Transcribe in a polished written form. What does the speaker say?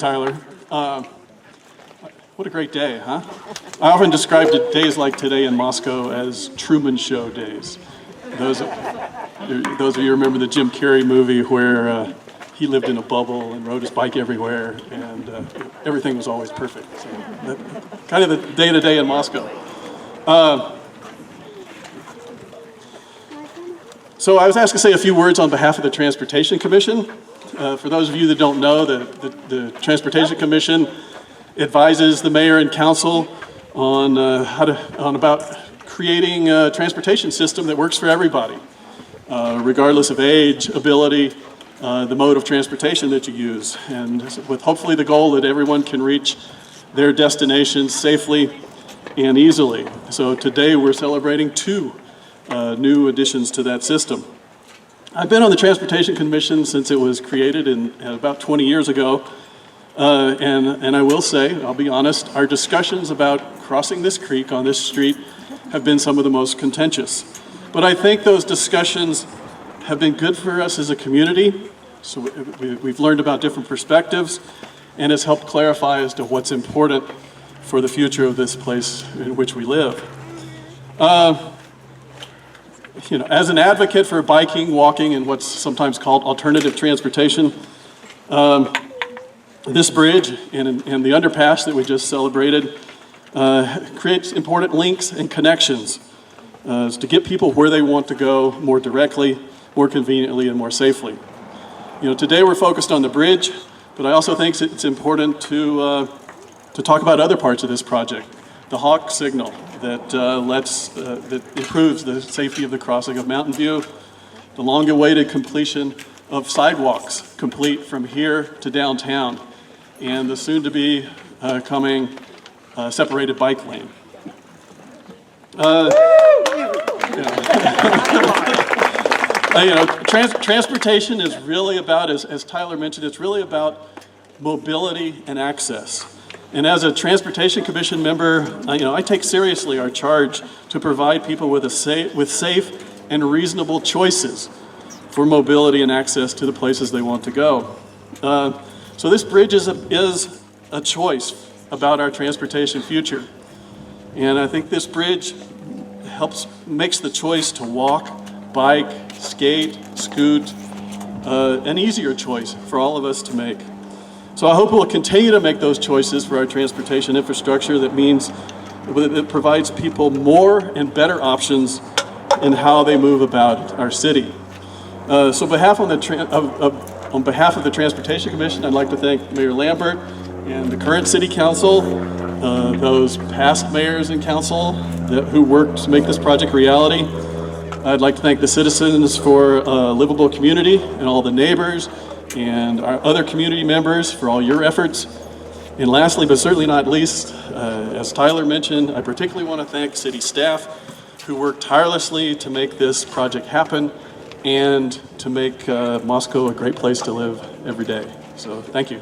Tyler. What a great day, huh? I often describe days like today in Moscow as Truman Show days. Those of you remember the Jim Carrey movie where he lived in a bubble and rode his bike everywhere, and everything was always perfect. So kind of the day-to-day in Moscow. So I was asked to say a few words on behalf of the Transportation Commission. For those of you that don't know, the Transportation Commission advises the mayor and council on about creating a transportation system that works for everybody, regardless of age, ability, the mode of transportation that you use, and with hopefully the goal that everyone can reach their destinations safely and easily. So today we're celebrating two new additions to that system. I've been on the Transportation Commission since it was created about 20 years ago, and I will say, I'll be honest, our discussions about crossing this creek on this street have been some of the most contentious. But I think those discussions have been good for us as a community, so we've learned about different perspectives, and it's helped clarify as to what's important for the future of this place in which we live. As an advocate for biking, walking, and what's sometimes called alternative transportation, this bridge and the underpass that we just celebrated creates important links and connections to get people where they want to go more directly, more conveniently, and more safely. Today we're focused on the bridge, but I also think it's important to talk about other parts of this project. The Hawk signal that improves the safety of the crossing of Mountain View, the long-awaited completion of sidewalks complete from here to downtown, and the soon-to-be coming separated bike lane. Transportation is really about, as Tyler mentioned, it's really about mobility and access. And as a Transportation Commission member, I take seriously our charge to provide people with safe and reasonable choices for mobility and access to the places they want to go. So this bridge is a choice about our transportation future. And I think this bridge makes the choice to walk, bike, skate, scoot, an easier choice for all of us to make. So I hope we'll continue to make those choices for our transportation infrastructure that provides people more and better options in how they move about our city. So on behalf of the Transportation Commission, I'd like to thank Mayor Lambert and the current City Council, those past mayors and council who worked to make this project reality. I'd like to thank the citizens for a livable community and all the neighbors and our other community members for all your efforts. And lastly, but certainly not least, as Tyler mentioned, I particularly want to thank city staff who worked tirelessly to make this project happen and to make Moscow a great place to live every day. So thank you.